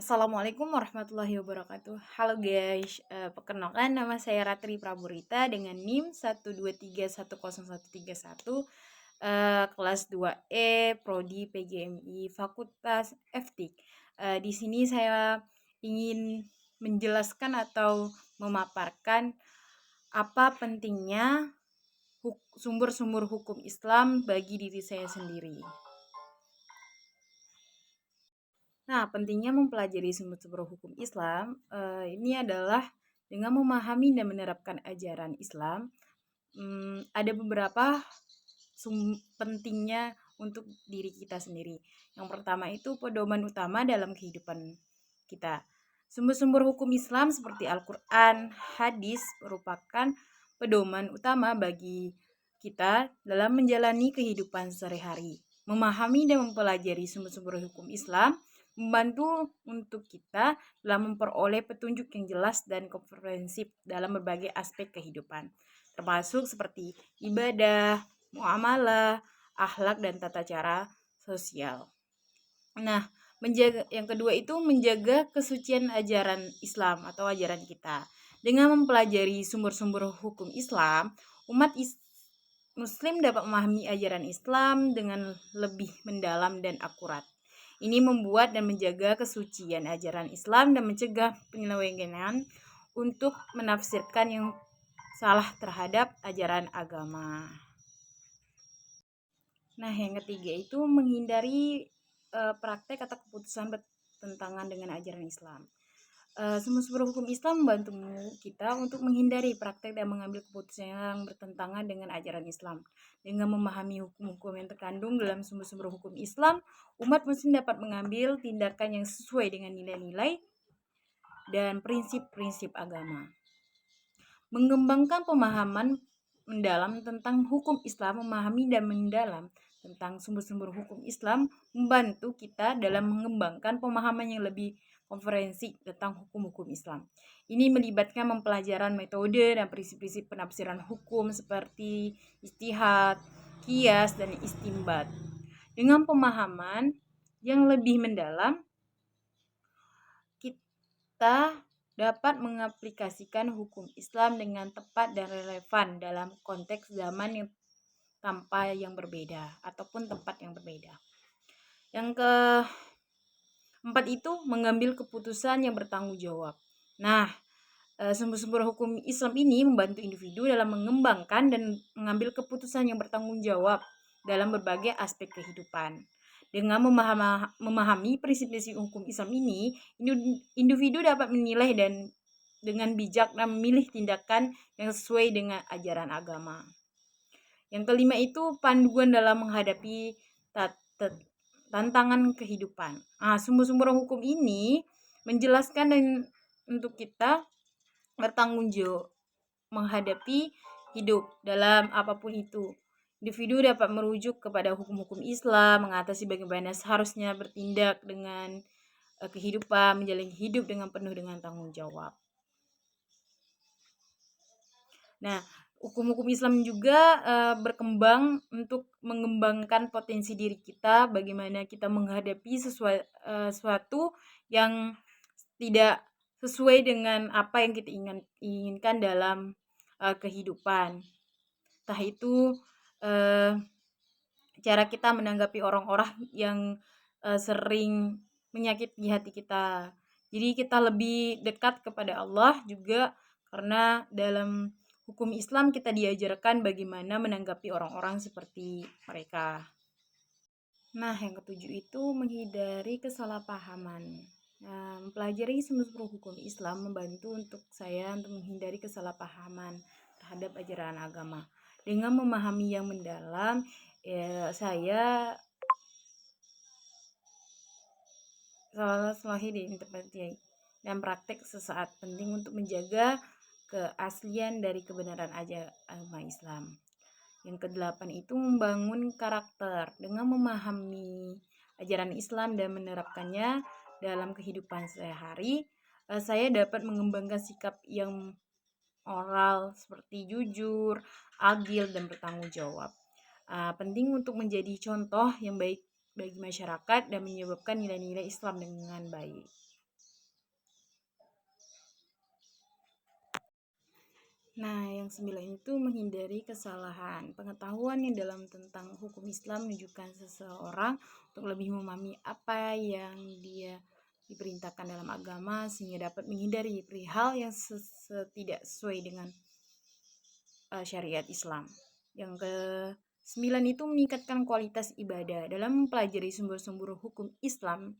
Assalamualaikum warahmatullahi wabarakatuh. Halo guys, perkenalkan nama saya Ratri Praburita dengan NIM 123101131, kelas 2E, Prodi PGMI, Fakultas FTIK. Di sini saya ingin menjelaskan atau memaparkan apa pentingnya sumber-sumber hukum Islam bagi diri saya sendiri. Nah, pentingnya mempelajari sumber-sumber hukum Islam ini adalah dengan memahami dan menerapkan ajaran Islam. Ada beberapa pentingnya untuk diri kita sendiri. Yang pertama itu pedoman utama dalam kehidupan kita. Sumber-sumber hukum Islam seperti Al-Quran, hadis merupakan pedoman utama bagi kita dalam menjalani kehidupan sehari-hari. Memahami dan mempelajari sumber-sumber hukum Islam membantu untuk kita dalam memperoleh petunjuk yang jelas dan komprehensif dalam berbagai aspek kehidupan, termasuk seperti ibadah, muamalah, akhlak, dan tata cara sosial. Nah, yang kedua itu menjaga kesucian ajaran Islam atau ajaran kita. Dengan mempelajari sumber-sumber hukum Islam, umat Muslim dapat memahami ajaran Islam dengan lebih mendalam dan akurat. Ini membuat dan menjaga kesucian ajaran Islam dan mencegah penyelewengan untuk menafsirkan yang salah terhadap ajaran agama. Nah, yang ketiga itu menghindari praktek atau keputusan bertentangan dengan ajaran Islam. Sumber-sumber hukum Islam membantu kita untuk menghindari praktek dan mengambil keputusan yang bertentangan dengan ajaran Islam. Dengan memahami hukum-hukum yang terkandung dalam sumber-sumber hukum Islam, umat muslim dapat mengambil tindakan yang sesuai dengan nilai-nilai dan prinsip-prinsip agama. Mengembangkan pemahaman mendalam tentang hukum Islam, memahami dan mendalam tentang sumber-sumber hukum Islam membantu kita dalam mengembangkan pemahaman yang lebih komprehensif tentang hukum-hukum Islam. Ini melibatkan mempelajaran metode dan prinsip-prinsip penafsiran hukum seperti ijtihad, qiyas, dan istinbat. Dengan pemahaman yang lebih mendalam, kita dapat mengaplikasikan hukum Islam dengan tepat dan relevan dalam konteks zaman yang tanpa yang berbeda ataupun tempat yang berbeda. Yang keempat itu mengambil keputusan yang bertanggung jawab. Nah, sumber-sumber hukum Islam ini membantu individu dalam mengembangkan dan mengambil keputusan yang bertanggung jawab dalam berbagai aspek kehidupan. Dengan memahami prinsip-prinsip hukum Islam ini, individu dapat menilai dan dengan bijak dan memilih tindakan yang sesuai dengan ajaran agama. Yang kelima itu panduan dalam menghadapi tantangan kehidupan. Sumber-sumber hukum ini menjelaskan dan untuk kita bertanggung jawab menghadapi hidup dalam apapun itu. Individu dapat merujuk kepada hukum-hukum Islam, mengatasi bagaimana seharusnya bertindak dengan kehidupan, menjalani hidup dengan penuh dengan tanggung jawab. Nah, hukum-hukum Islam juga berkembang untuk mengembangkan potensi diri kita, bagaimana kita menghadapi sesuatu yang tidak sesuai dengan apa yang kita inginkan dalam kehidupan. Entah itu cara kita menanggapi orang-orang yang sering menyakiti hati kita. Jadi kita lebih dekat kepada Allah juga, karena dalam hukum Islam kita diajarkan bagaimana menanggapi orang-orang seperti mereka. Nah, yang ketujuh itu menghindari kesalahpahaman. Mempelajari sumber hukum Islam membantu untuk saya untuk menghindari kesalahpahaman terhadap ajaran agama. Dengan memahami yang mendalam, saya selalu diinterpretasi dan praktek sesaat penting untuk menjaga keaslian dari kebenaran agama Islam. Yang kedelapan itu membangun karakter. Dengan memahami ajaran Islam dan menerapkannya dalam kehidupan sehari-hari, saya dapat mengembangkan sikap yang moral seperti jujur, adil, dan bertanggung jawab. Penting untuk menjadi contoh yang baik bagi masyarakat dan menyebabkan nilai-nilai Islam dengan baik. Nah, yang sembilan itu menghindari kesalahan. Pengetahuan yang dalam tentang hukum Islam menunjukkan seseorang untuk lebih memahami apa yang dia diperintahkan dalam agama sehingga dapat menghindari perihal yang tidak sesuai dengan syariat Islam. Yang ke sembilan itu meningkatkan kualitas ibadah. Dalam mempelajari sumber-sumber hukum Islam,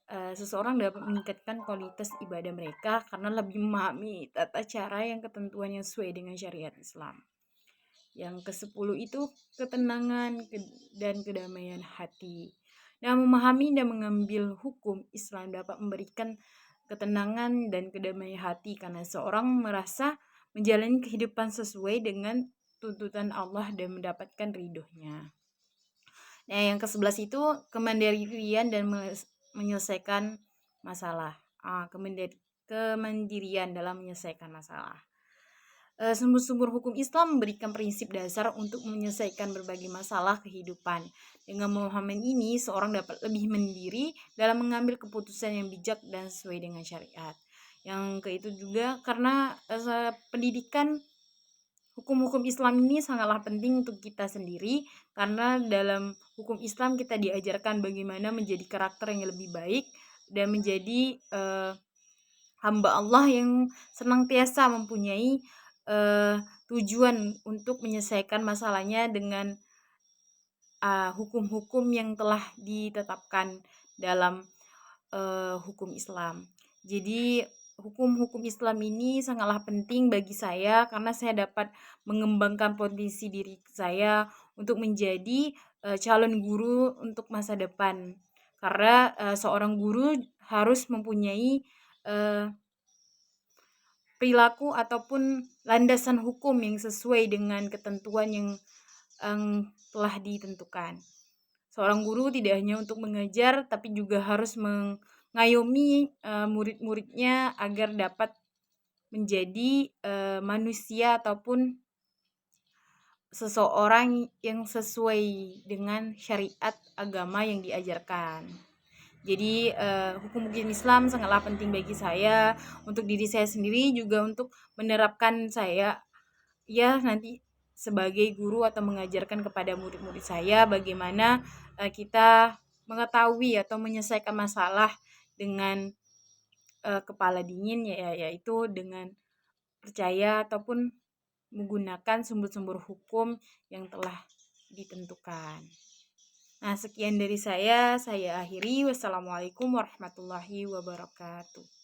seseorang dapat meningkatkan kualitas ibadah mereka karena lebih memahami tata cara yang ketentuan yang sesuai dengan syariat Islam. Yang ke-10 itu ketenangan dan kedamaian hati. Nah, memahami dan mengambil hukum Islam dapat memberikan ketenangan dan kedamaian hati karena seorang merasa menjalani kehidupan sesuai dengan tuntutan Allah dan mendapatkan ridhonya. Nah, yang ke-11 itu kemandirian dan menyelesaikan masalah. Kemandirian dalam menyelesaikan masalah. Sumber-sumber hukum Islam memberikan prinsip dasar untuk menyelesaikan berbagai masalah kehidupan. Dengan pemahaman ini, seorang dapat lebih mandiri dalam mengambil keputusan yang bijak dan sesuai dengan syariat. Yang keitu juga karena pendidikan hukum-hukum Islam ini sangatlah penting untuk kita sendiri, karena dalam hukum Islam kita diajarkan bagaimana menjadi karakter yang lebih baik dan menjadi hamba Allah yang senantiasa mempunyai tujuan untuk menyelesaikan masalahnya dengan hukum-hukum yang telah ditetapkan dalam hukum Islam. Jadi hukum-hukum Islam ini sangatlah penting bagi saya karena saya dapat mengembangkan potensi diri saya untuk menjadi calon guru untuk masa depan. Karena seorang guru harus mempunyai perilaku ataupun landasan hukum yang sesuai dengan ketentuan yang telah ditentukan. Seorang guru tidak hanya untuk mengajar, tapi juga harus mengayomi murid-muridnya agar dapat menjadi manusia ataupun seseorang yang sesuai dengan syariat agama yang diajarkan. Jadi hukum-hukum Islam sangatlah penting bagi saya, untuk diri saya sendiri juga untuk menerapkan saya ya nanti sebagai guru atau mengajarkan kepada murid-murid saya bagaimana kita mengetahui atau menyelesaikan masalah dengan kepala dingin, yaitu dengan percaya ataupun menggunakan sumber-sumber hukum yang telah ditentukan. Nah, sekian dari saya akhiri. Wassalamualaikum warahmatullahi wabarakatuh.